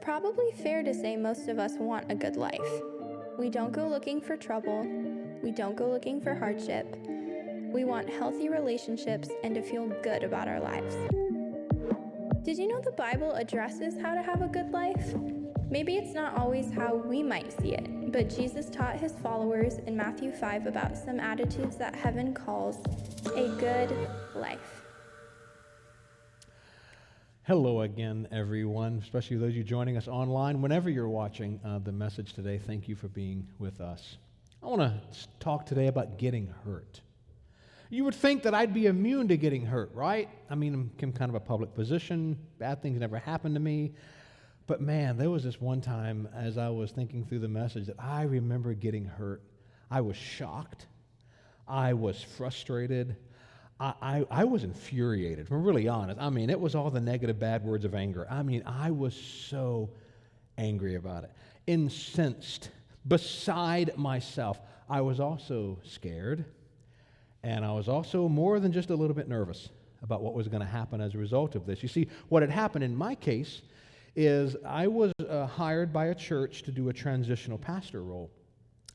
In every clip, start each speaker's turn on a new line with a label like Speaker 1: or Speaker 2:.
Speaker 1: probably fair to say most of us want a good life. We don't go looking for trouble. We don't go looking for hardship. We want healthy relationships and to feel good about our lives. Did you know the Bible addresses how to have a good life? Maybe it's not always how we might see it, but Jesus taught his followers in Matthew 5 about some attitudes that heaven calls a good life.
Speaker 2: Hello again, everyone, especially those of you joining us online. Whenever you're watching the message today, thank you for being with us. I want to talk today about getting hurt. You would think that I'd be immune to getting hurt, right? I mean, I'm in kind of a public position. Bad things never happened to me. But man, there was this one time as I was thinking through the message that I remember getting hurt. I was shocked. I was frustrated. I was infuriated, if I'm really honest. I mean, it was all the negative, bad words of anger. I mean, I was so angry about it, incensed, beside myself. I was also scared, and I was also more than just a little bit nervous about what was going to happen as a result of this. You see, what had happened in my case is I was hired by a church to do a transitional pastor role.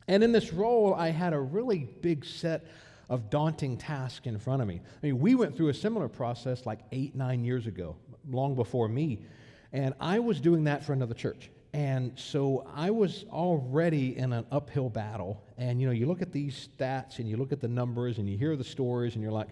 Speaker 2: And in this role, I had a really big set of daunting tasks in front of me. I mean, we went through a similar process like 8-9 years ago, long before me, and I was doing that for another church. And so I was already in an uphill battle, and you look at these stats, and you look at the numbers, and you hear the stories, and you're like,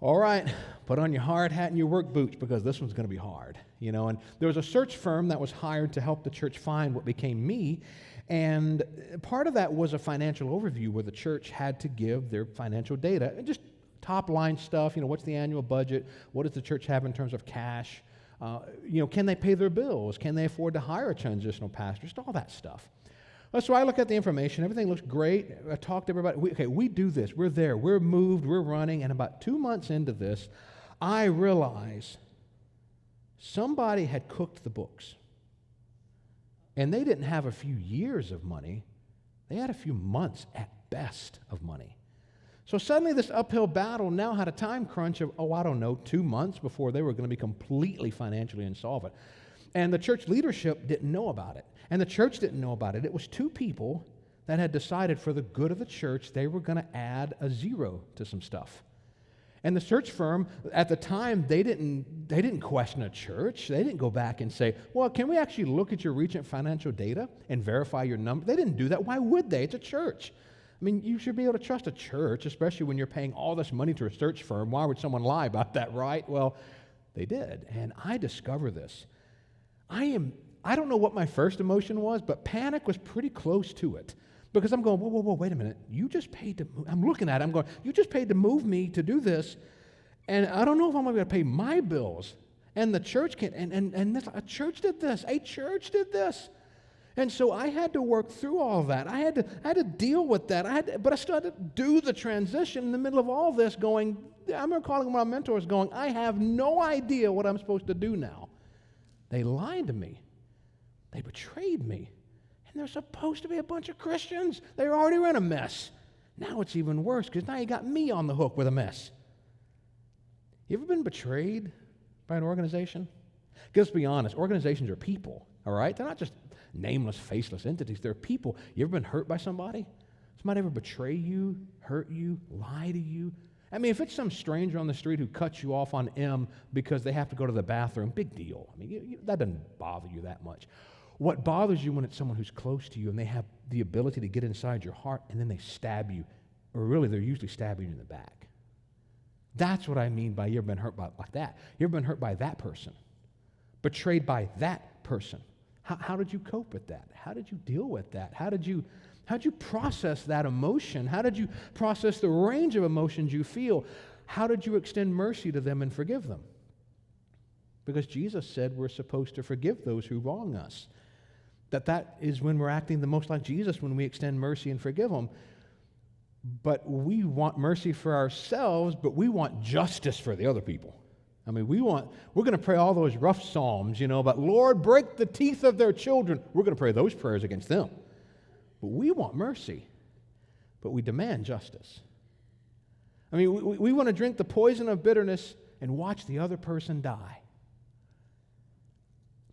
Speaker 2: all right, put on your hard hat and your work boots because this one's going to be hard, And there was a search firm that was hired to help the church find what became me, and part of that was a financial overview where the church had to give their financial data, and just top-line stuff, what's the annual budget, what does the church have in terms of cash, can they pay their bills, can they afford to hire a transitional pastor, just all that stuff. So I look at the information, everything looks great, I talked to everybody, we do this, we're there, we're moved, we're running, and about 2 months into this, I realize somebody had cooked the books. And they didn't have a few years of money. They had a few months at best of money. So suddenly this uphill battle now had a time crunch of, 2 months before they were going to be completely financially insolvent. And the church leadership didn't know about it. And the church didn't know about it. It was 2 people that had decided for the good of the church they were going to add a 0 to some stuff. And the search firm, at the time, they didn't question a church. They didn't go back and say, well, can we actually look at your recent financial data and verify your number? They didn't do that. Why would they? It's a church. I mean, you should be able to trust a church, especially when you're paying all this money to a search firm. Why would someone lie about that, right? Well, they did. And I discovered this. I don't know what my first emotion was, but panic was pretty close to it. Because I'm going, whoa, wait a minute. You just paid to move. I'm looking at it. I'm going, you just paid to move me to do this, and I don't know if I'm going to pay my bills. And the church can't, and this, a church did this. A church did this. And so I had to work through all that. I had to deal with that. But I still had to do the transition in the middle of all this going, I remember calling one of my mentors going, I have no idea what I'm supposed to do now. They lied to me. They betrayed me. And they're supposed to be a bunch of Christians. They already were in a mess. Now it's even worse because now you got me on the hook with a mess. You ever been betrayed by an organization? Because let's be honest, organizations are people, all right? They're not just nameless, faceless entities. They're people. You ever been hurt by somebody? Somebody ever betray you, hurt you, lie to you? I mean, if it's some stranger on the street who cuts you off on M because they have to go to the bathroom, big deal. I mean, that doesn't bother you that much. What bothers you when it's someone who's close to you and they have the ability to get inside your heart and then they stab you, or really they're usually stabbing you in the back. That's what I mean by you ever been hurt by like that. You ever been hurt by that person? Betrayed by that person? How did you cope with that? How did you deal with that? How did you process that emotion? How did you process the range of emotions you feel? How did you extend mercy to them and forgive them? Because Jesus said we're supposed to forgive those who wrong us. That is when we're acting the most like Jesus, when we extend mercy and forgive them. But we want mercy for ourselves, but we want justice for the other people. I mean, we're going to pray all those rough psalms, about Lord, break the teeth of their children. We're going to pray those prayers against them. But we want mercy, but we demand justice. I mean, we want to drink the poison of bitterness and watch the other person die.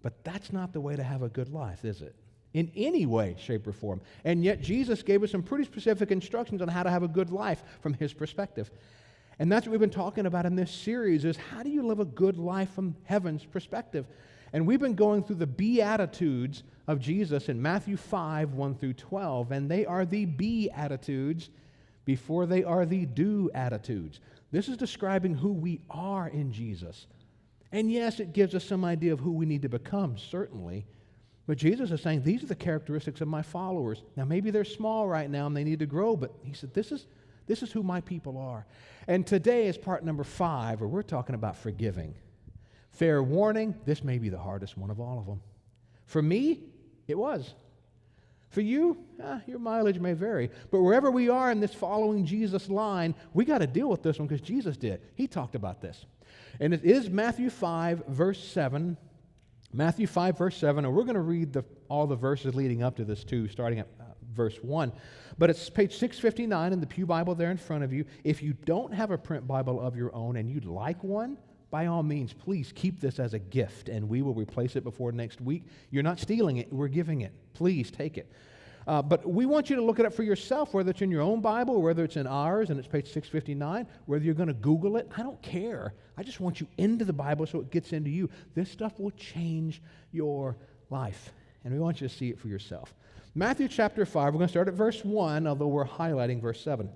Speaker 2: But that's not the way to have a good life, is it? In any way, shape, or form. And yet Jesus gave us some pretty specific instructions on how to have a good life from his perspective. And that's what we've been talking about in this series, is how do you live a good life from heaven's perspective? And we've been going through the Beatitudes of Jesus in Matthew 5, 1 through 12, and they are the Beatitudes before they are the do-attitudes. This is describing who we are in Jesus. And yes, it gives us some idea of who we need to become, certainly. But Jesus is saying, these are the characteristics of my followers. Now, maybe they're small right now and they need to grow, but he said, this is who my people are. And today is part number 5, where we're talking about forgiving. Fair warning, this may be the hardest one of all of them. For me, it was. For you, your mileage may vary. But wherever we are in this following Jesus line, we got to deal with this one because Jesus did. He talked about this. And it is Matthew 5, verse 7. Matthew 5, verse 7. And we're going to read all the verses leading up to this too, starting at verse 1. But it's page 659 in the Pew Bible there in front of you. If you don't have a print Bible of your own and you'd like one, by all means, please keep this as a gift, and we will replace it before next week. You're not stealing it. We're giving it. Please take it. But we want you to look it up for yourself, whether it's in your own Bible or whether it's in ours, and it's page 659, whether you're going to Google it. I don't care. I just want you into the Bible so it gets into you. This stuff will change your life, and we want you to see it for yourself. Matthew chapter 5, we're going to start at verse 1, although we're highlighting verse 7.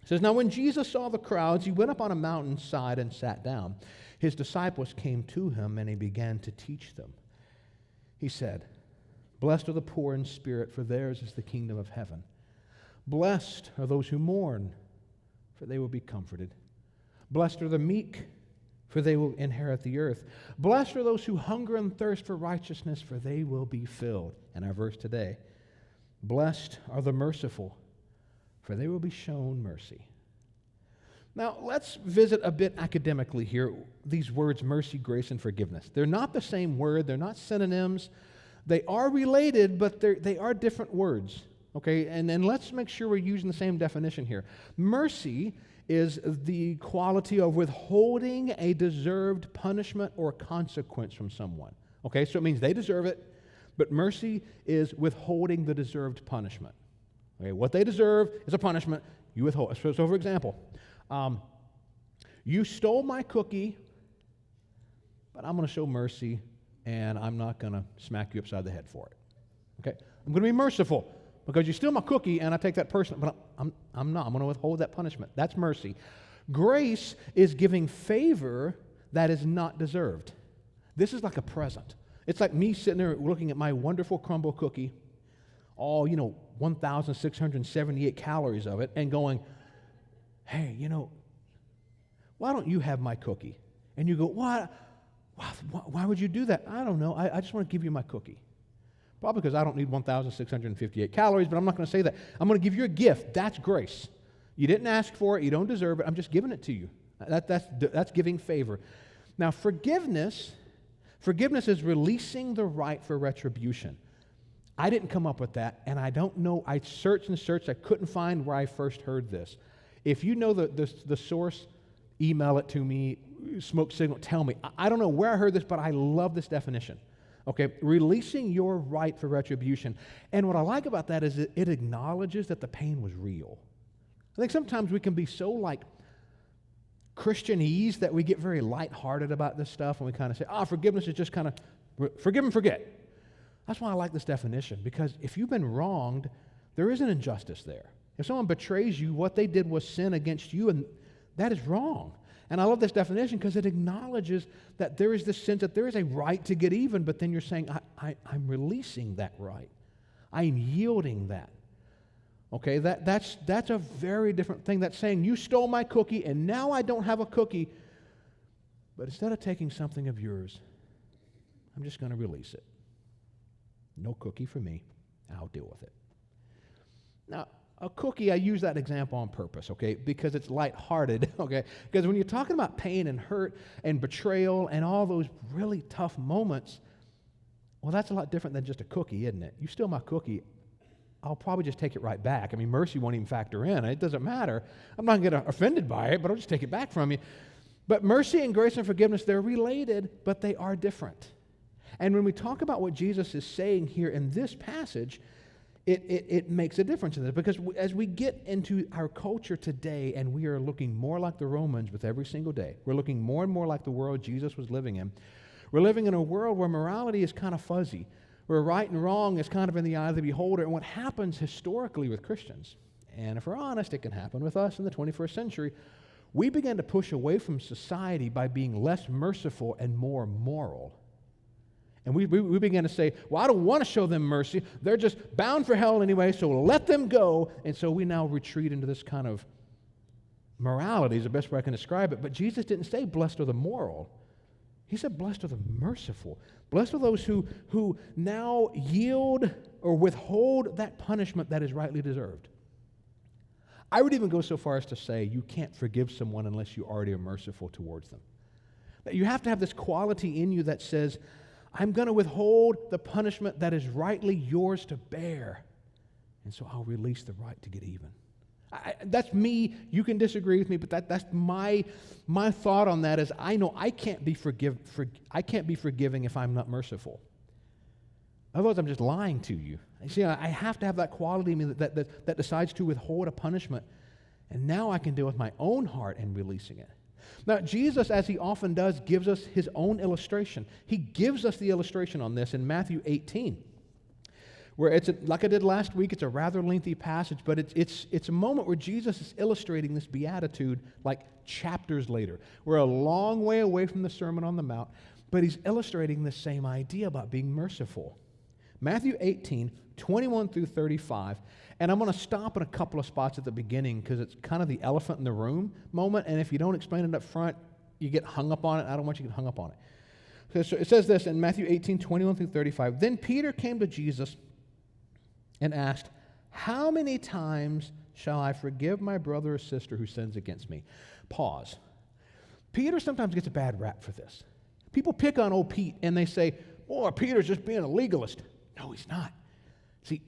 Speaker 2: It says, "Now when Jesus saw the crowds, he went up on a mountainside and sat down. His disciples came to him, and he began to teach them. He said, 'Blessed are the poor in spirit, for theirs is the kingdom of heaven. Blessed are those who mourn, for they will be comforted. Blessed are the meek, for they will inherit the earth. Blessed are those who hunger and thirst for righteousness, for they will be filled.'" And our verse today, "Blessed are the merciful, for they will be shown mercy." Now, let's visit a bit academically here, these words mercy, grace, and forgiveness. They're not the same word. They're not synonyms. They are related, but they are different words. Okay, and let's make sure we're using the same definition here. Mercy is the quality of withholding a deserved punishment or consequence from someone. Okay, so it means they deserve it, but mercy is withholding the deserved punishment. Okay, what they deserve is a punishment. You withhold. So for example, you stole my cookie, but I'm going to show mercy, and I'm not going to smack you upside the head for it. Okay, I'm going to be merciful because you steal my cookie, and I take that person, but I'm not. I'm going to withhold that punishment. That's mercy. Grace is giving favor that is not deserved. This is like a present. It's like me sitting there looking at my wonderful crumble cookie, all 1,678 calories of it, and going, "Hey, why don't you have my cookie?" And you go, "What? Why would you do that?" "I don't know. I just want to give you my cookie." Probably because I don't need 1,658 calories, but I'm not going to say that. I'm going to give you a gift. That's grace. You didn't ask for it. You don't deserve it. I'm just giving it to you. That's giving favor. Now, forgiveness is releasing the right for retribution. I didn't come up with that, and I don't know. I searched and searched. I couldn't find where I first heard this. If you know the source, email it to me, smoke signal, tell me. I don't know where I heard this, but I love this definition. Okay, releasing your right for retribution. And what I like about that is it acknowledges that the pain was real. I think sometimes we can be so like Christianese that we get very lighthearted about this stuff, and we kind of say, forgiveness is just kind of forgive and forget. That's why I like this definition, because if you've been wronged, there is an injustice there. If someone betrays you, what they did was sin against you, and that is wrong. And I love this definition because it acknowledges that there is this sense that there is a right to get even, but then you're saying, I'm releasing that right. I'm yielding that. Okay, that's a very different thing. That's saying, you stole my cookie, and now I don't have a cookie, but instead of taking something of yours, I'm just going to release it. No cookie for me. I'll deal with it. Now, a cookie, I use that example on purpose, okay, because it's lighthearted, okay? Because when you're talking about pain and hurt and betrayal and all those really tough moments, well, that's a lot different than just a cookie, isn't it? You steal my cookie, I'll probably just take it right back. I mean, mercy won't even factor in. It doesn't matter. I'm not going to get offended by it, but I'll just take it back from you. But mercy and grace and forgiveness, they're related, but they are different. And when we talk about what Jesus is saying here in this passage, it makes a difference in this, because as we get into our culture today and we are looking more like the Romans with every single day, we're looking more and more like the world Jesus was living in. We're living in a world where morality is kind of fuzzy, where right and wrong is kind of in the eye of the beholder. And what happens historically with Christians, and if we're honest, it can happen with us in the 21st century, we began to push away from society by being less merciful and more moral. And we began to say, well, I don't want to show them mercy. They're just bound for hell anyway, so let them go. And so we now retreat into this kind of morality is the best way I can describe it. But Jesus didn't say blessed are the moral. He said blessed are the merciful. Blessed are those who now yield or withhold that punishment that is rightly deserved. I would even go so far as to say you can't forgive someone unless you already are merciful towards them. That you have to have this quality in you that says, I'm going to withhold the punishment that is rightly yours to bear. And so I'll release the right to get even. That's me. You can disagree with me, but that's my thought on that is I know I can't be forgiving if I'm not merciful. Otherwise, I'm just lying to you. You see, I have to have that quality in me that decides to withhold a punishment. And now I can deal with my own heart and releasing it. Now, Jesus, as he often does, gives us his own illustration. He gives us the illustration on this in Matthew 18, where like I did last week, it's a rather lengthy passage, but it's a moment where Jesus is illustrating this beatitude like chapters later. We're a long way away from the Sermon on the Mount, but he's illustrating the same idea about being merciful. Matthew 18, 21 through 35. And I'm going to stop at a couple of spots at the beginning because it's kind of the elephant in the room moment. And if you don't explain it up front, you get hung up on it. I don't want you to get hung up on it. So it says this in Matthew 18, 21 through 35. Then Peter came to Jesus and asked, how many times shall I forgive my brother or sister who sins against me? Pause. Peter sometimes gets a bad rap for this. People pick on old Pete and they say, boy, Peter's just being a legalist. No, he's not. See,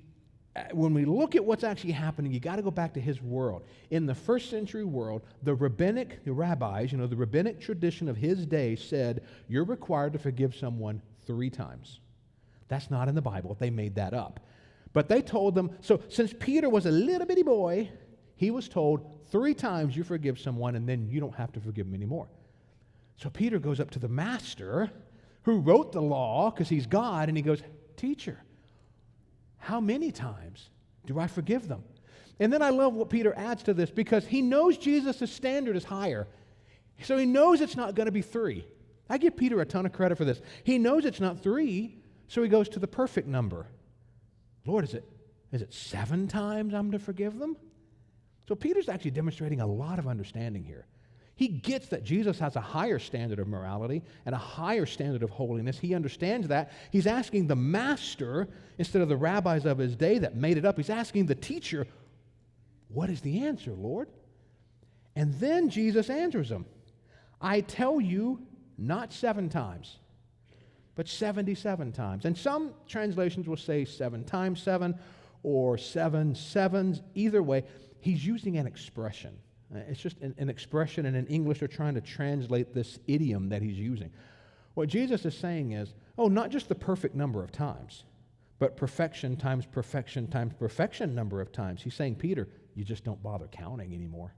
Speaker 2: when we look at what's actually happening, you got to go back to his world. In the first century world, the rabbis, the rabbinic tradition of his day said, you're required to forgive someone 3 times. That's not in the Bible. They made that up. But they told them, so since Peter was a little bitty boy, he was told 3 times you forgive someone and then you don't have to forgive them anymore. So Peter goes up to the master who wrote the law because he's God, and he goes, teacher, how many times do I forgive them? And then I love what Peter adds to this because he knows Jesus' standard is higher. So he knows it's not going to be 3. I give Peter a ton of credit for this. He knows it's not 3, so he goes to the perfect number. Lord, is it 7 times I'm to forgive them? So Peter's actually demonstrating a lot of understanding here. He gets that Jesus has a higher standard of morality and a higher standard of holiness. He understands that. He's asking the master, instead of the rabbis of his day that made it up, he's asking the teacher, what is the answer, Lord? And then Jesus answers him, I tell you, not 7 times, but 77 times. And some translations will say 7 times 7 or 7 sevens. Either way, he's using an expression. It's just an expression, and in English they're trying to translate this idiom that he's using. What Jesus is saying is, not just the perfect number of times, but perfection times perfection times perfection number of times. He's saying, Peter, you just don't bother counting anymore.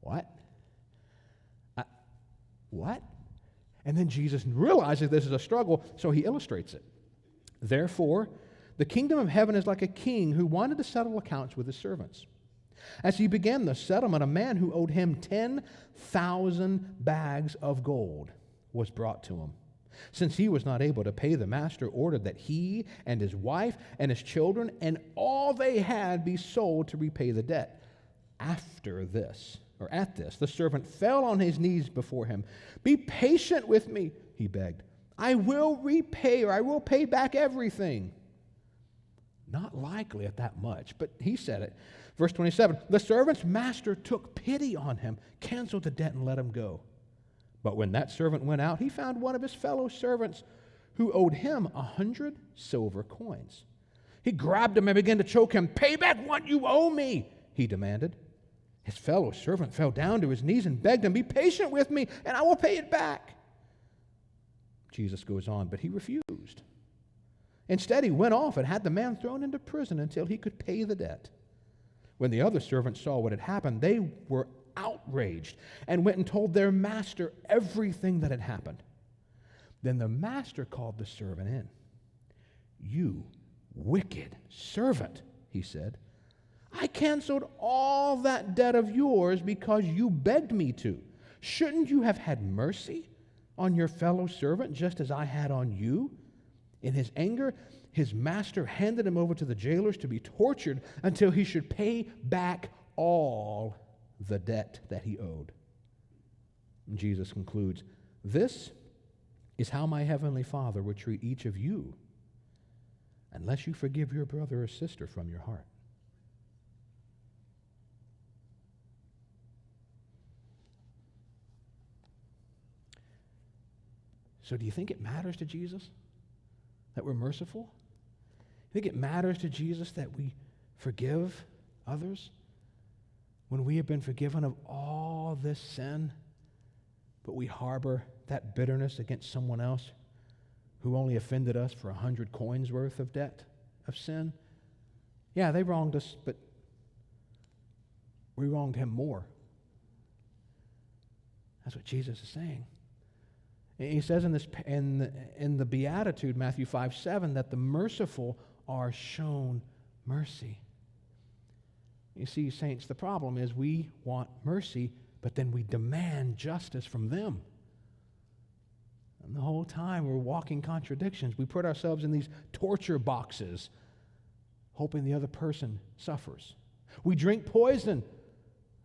Speaker 2: What? What? And then Jesus realizes this is a struggle, so he illustrates it. Therefore, the kingdom of heaven is like a king who wanted to settle accounts with his servants. As he began the settlement, a man who owed him 10,000 bags of gold was brought to him. Since he was not able to pay, the master ordered that he and his wife and his children and all they had be sold to repay the debt. At this, the servant fell on his knees before him. Be patient with me, he begged. I will repay, or I will pay back everything. Not likely at that much, but he said it. Verse 27, the servant's master took pity on him, canceled the debt, and let him go. But when that servant went out, he found one of his fellow servants who owed him 100 silver coins. He grabbed him and began to choke him. Pay back what you owe me, he demanded. His fellow servant fell down to his knees and begged him, be patient with me, and I will pay it back. Jesus goes on, but he refused. Instead, he went off and had the man thrown into prison until he could pay the debt. When the other servants saw what had happened, they were outraged and went and told their master everything that had happened. Then the master called the servant in. "You wicked servant," he said. "I canceled all that debt of yours because you begged me to. Shouldn't you have had mercy on your fellow servant just as I had on you?" In his anger, his master handed him over to the jailers to be tortured until he should pay back all the debt that he owed. And Jesus concludes, "This is how my heavenly Father will treat each of you unless you forgive your brother or sister from your heart." So do you think it matters to Jesus that we're merciful? You think it matters to Jesus that we forgive others when we have been forgiven of all this sin, but we harbor that bitterness against someone else who only offended us for 100 coins worth of debt of sin? Yeah, they wronged us, but we wronged him more. That's what Jesus is saying. He says in the Beatitude, Matthew 5:7, that the merciful are shown mercy. You see, saints, the problem is we want mercy, but then we demand justice from them. And the whole time we're walking contradictions. We put ourselves in these torture boxes, hoping the other person suffers. We drink poison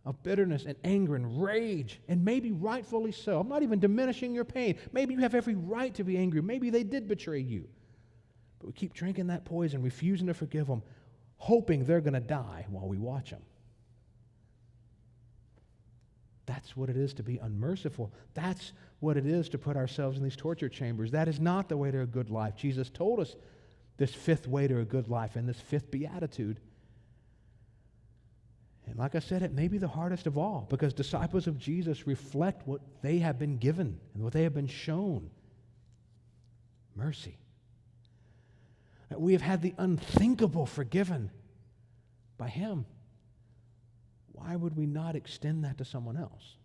Speaker 2: of bitterness and anger and rage, and maybe rightfully so. I'm not even diminishing your pain. Maybe you have every right to be angry. Maybe they did betray you. But we keep drinking that poison, refusing to forgive them, hoping they're going to die while we watch them. That's what it is to be unmerciful. That's what it is to put ourselves in these torture chambers. That is not the way to a good life. Jesus told us this fifth way to a good life in this fifth beatitude. And like I said, it may be the hardest of all because disciples of Jesus reflect what they have been given and what they have been shown. Mercy. We have had the unthinkable forgiven by him. Why would we not extend that to someone else?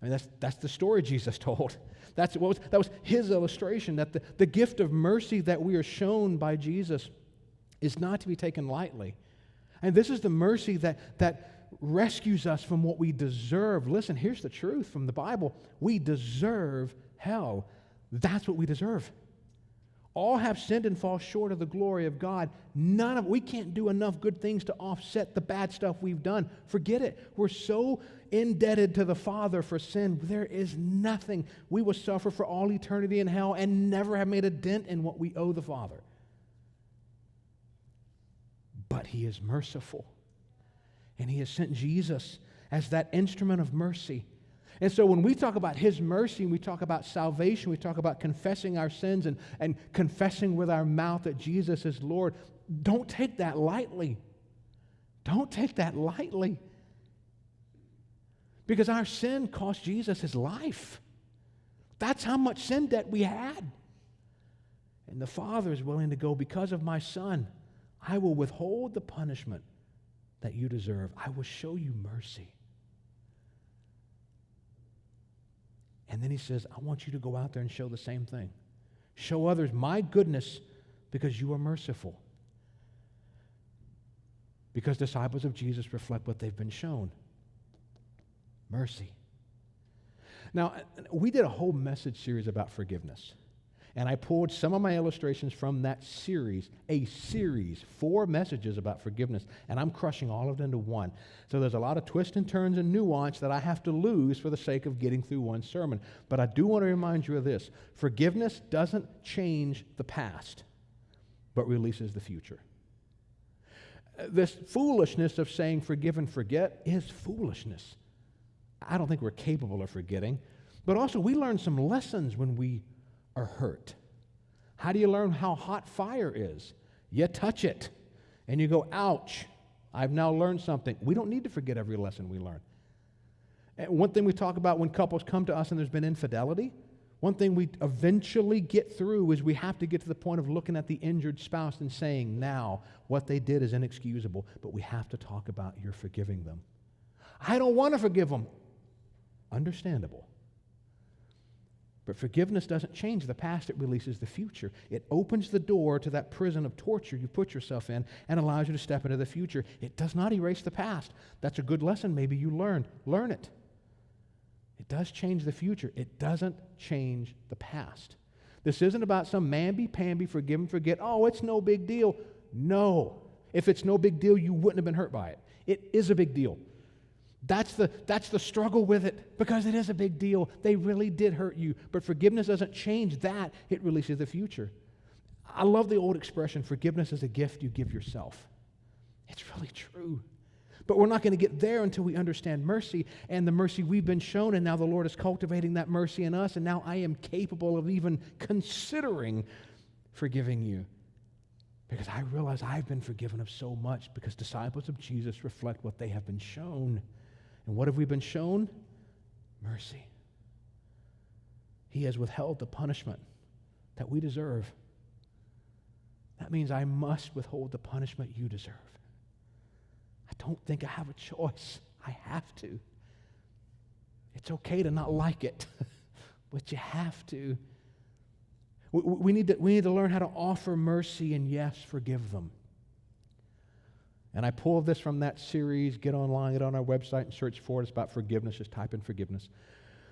Speaker 2: I mean, that's the story Jesus told. That was his illustration, that the gift of mercy that we are shown by Jesus is not to be taken lightly. And this is the mercy that rescues us from what we deserve. Listen, here's the truth from the Bible. We deserve hell. That's what we deserve. All have sinned and fall short of the glory of God. We can't do enough good things to offset the bad stuff we've done. Forget it. We're so indebted to the Father for sin. There is nothing. We will suffer for all eternity in hell and never have made a dent in what we owe the Father. But he is merciful. And he has sent Jesus as that instrument of mercy. And so when we talk about his mercy, and we talk about salvation, we talk about confessing our sins and confessing with our mouth that Jesus is Lord, don't take that lightly. Don't take that lightly. Because our sin cost Jesus his life. That's how much sin debt we had. And the Father is willing to go, because of my Son, I will withhold the punishment that you deserve. I will show you mercy. And then he says, I want you to go out there and show the same thing. Show others my goodness because you are merciful. Because disciples of Jesus reflect what they've been shown. Mercy. Now, we did a whole message series about forgiveness. And I pulled some of my illustrations from that series, 4 messages about forgiveness, and I'm crushing all of them into one. So there's a lot of twists and turns and nuance that I have to lose for the sake of getting through one sermon. But I do want to remind you of this. Forgiveness doesn't change the past, but releases the future. This foolishness of saying forgive and forget is foolishness. I don't think we're capable of forgetting. But also, we learn some lessons when we are hurt. How do you learn how hot fire is? You touch it, and you go, ouch, I've now learned something. We don't need to forget every lesson we learn. And one thing we talk about when couples come to us and there's been infidelity, One thing we eventually get through is we have to get to the point of looking at the injured spouse and saying, now, what they did is inexcusable, but we have to talk about you're forgiving them. I don't want to forgive them. Understandable. But forgiveness doesn't change the past, it releases the future. It opens the door to that prison of torture you put yourself in and allows you to step into the future. It does not erase the past. That's a good lesson maybe you learned. Learn it. It does change the future. It doesn't change the past. This isn't about some mamby-pamby, forgive and forget. Oh, it's no big deal. No. If it's no big deal, you wouldn't have been hurt by it. It is a big deal. That's the struggle with it, because it is a big deal. They really did hurt you. But forgiveness doesn't change that. It releases the future. I love the old expression, forgiveness is a gift you give yourself. It's really true. But we're not going to get there until we understand mercy and the mercy we've been shown, and now the Lord is cultivating that mercy in us, and now I am capable of even considering forgiving you. Because I realize I've been forgiven of so much, because disciples of Jesus reflect what they have been shown. And what have we been shown? Mercy. He has withheld the punishment that we deserve. That means I must withhold the punishment you deserve. I don't think I have a choice. I have to. It's okay to not like it, but you have to. We need to learn how to offer mercy and, yes, forgive them. And I pulled this from that series. Get online, get on our website and search for it. It's about forgiveness. Just type in forgiveness.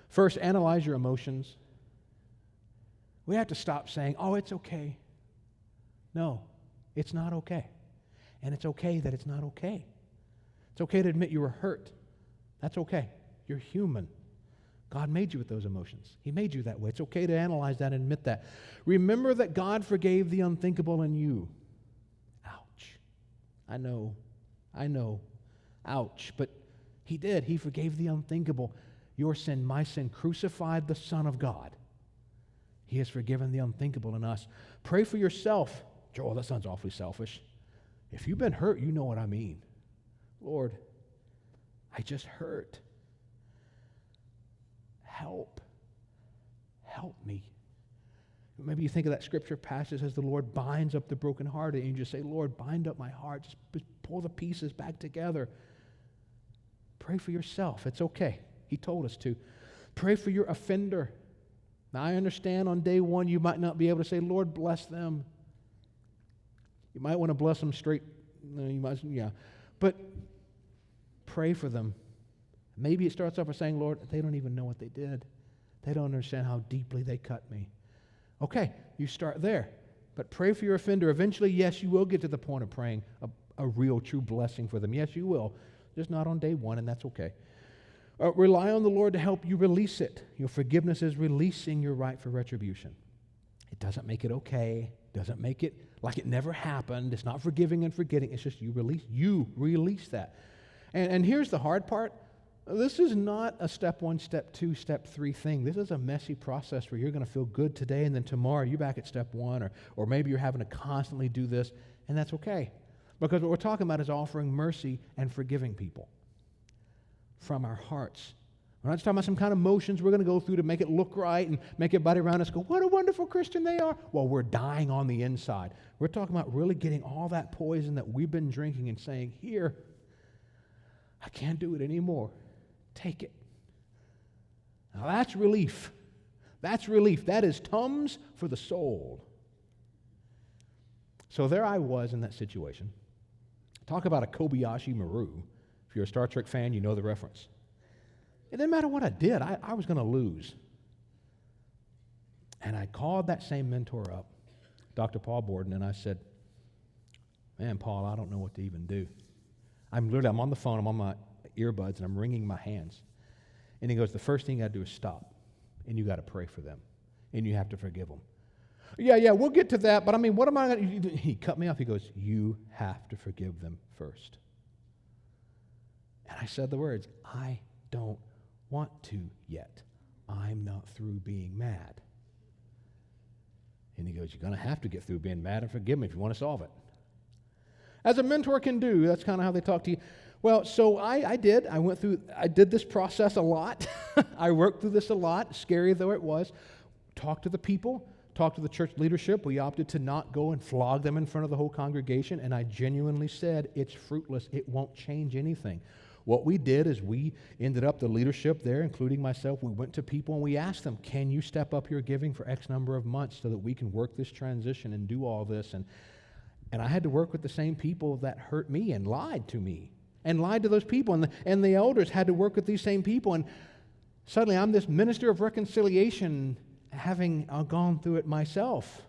Speaker 2: First, analyze your emotions. We have to stop saying, oh, it's okay. No, it's not okay. And it's okay that it's not okay. It's okay to admit you were hurt. That's okay. You're human. God made you with those emotions. He made you that way. It's okay to analyze that and admit that. Remember that God forgave the unthinkable in you. Ouch. I know. Ouch. But He did. He forgave the unthinkable. Your sin, my sin, crucified the Son of God. He has forgiven the unthinkable in us. Pray for yourself. Joel, that sounds awfully selfish. If you've been hurt, you know what I mean. Lord, I just hurt. Help me. Maybe you think of that scripture passage as the Lord binds up the brokenhearted, and you just say, Lord, bind up my heart. Just pull the pieces back together. Pray for yourself. It's okay. He told us to. Pray for your offender. Now, I understand on day one you might not be able to say, Lord, bless them. You might want to bless them straight. But pray for them. Maybe it starts off by saying, Lord, they don't even know what they did. They don't understand how deeply they cut me. Okay, you start there. But pray for your offender. Eventually, yes, you will get to the point of praying a real, true blessing for them. Yes, you will. Just not on day one, and that's okay. Rely on the Lord to help you release it. Your forgiveness is releasing your right for retribution. It doesn't make it okay. Doesn't make it like it never happened. It's not forgiving and forgetting. It's just you release that. And here's the hard part. This is not a step 1, step 2, step 3 thing. This is a messy process where you're going to feel good today, and then tomorrow you're back at step 1, or maybe you're having to constantly do this, and that's okay. Because what we're talking about is offering mercy and forgiving people from our hearts. We're not just talking about some kind of motions we're going to go through to make it look right and make everybody around us go, what a wonderful Christian they are. Well, we're dying on the inside. We're talking about really getting all that poison that we've been drinking and saying, here, I can't do it anymore. Take it. Now that's relief. That's relief. That is Tums for the soul. So there I was in that situation. Talk about a Kobayashi Maru. If you're a Star Trek fan, you know the reference. It didn't matter what I did. I was going to lose. And I called that same mentor up, Dr. Paul Borden, and I said, man, Paul, I don't know what to even do. I'm on the phone, I'm on my earbuds, and I'm wringing my hands. And he goes, the first thing you got to do is stop, and you got to pray for them, and you have to forgive them. Yeah, we'll get to that, but I mean, what am I going to do? He cut me off. He goes, you have to forgive them first. And I said the words, I don't want to yet. I'm not through being mad. And he goes, you're going to have to get through being mad and forgive me if you want to solve it. As a mentor can do, that's kind of how they talk to you. Well, so I did. I did this process a lot. I worked through this a lot, scary though it was. talked to the people, talked to the church leadership. We opted to not go and flog them in front of the whole congregation, and I genuinely said, it's fruitless. It won't change anything. What we did is we ended up, the leadership there, including myself, we went to people and we asked them, can you step up your giving for X number of months so that we can work this transition and do all this? And I had to work with the same people that hurt me and lied to me and lied to those people. And the elders had to work with these same people. And suddenly I'm this minister of reconciliation having gone through it myself.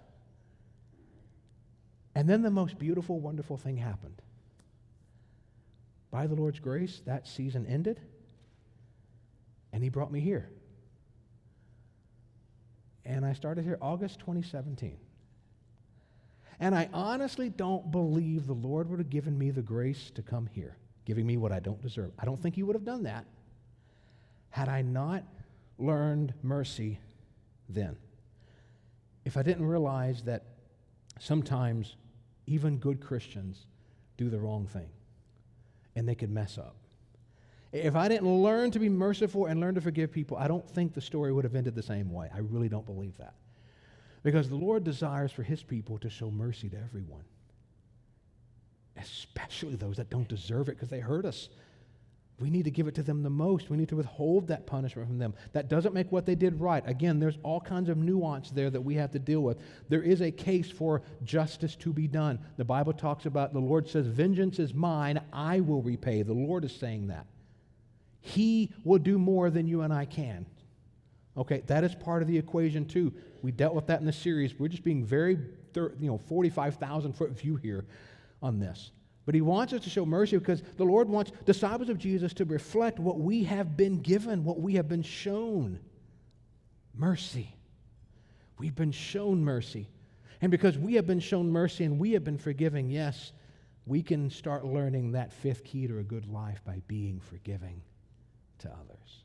Speaker 2: And then the most beautiful, wonderful thing happened. By the Lord's grace, that season ended, and He brought me here. And I started here August 2017. And I honestly don't believe the Lord would have given me the grace to come here, giving me what I don't deserve. I don't think He would have done that had I not learned mercy then. If I didn't realize that sometimes even good Christians do the wrong thing and they could mess up. If I didn't learn to be merciful and learn to forgive people, I don't think the story would have ended the same way. I really don't believe that. Because the Lord desires for His people to show mercy to everyone, especially those that don't deserve it because they hurt us. We need to give it to them the most. We need to withhold that punishment from them. That doesn't make what they did right. Again, there's all kinds of nuance there that we have to deal with. There is a case for justice to be done. The Bible talks about, the Lord says, vengeance is mine, I will repay. The Lord is saying that. He will do more than you and I can. Okay, that is part of the equation too. We dealt with that in the series. We're just being very, 45,000-foot view here on this. But He wants us to show mercy because the Lord wants disciples of Jesus to reflect what we have been given, what we have been shown. Mercy. We've been shown mercy. And because we have been shown mercy and we have been forgiving, yes, we can start learning that fifth key to a good life by being forgiving to others.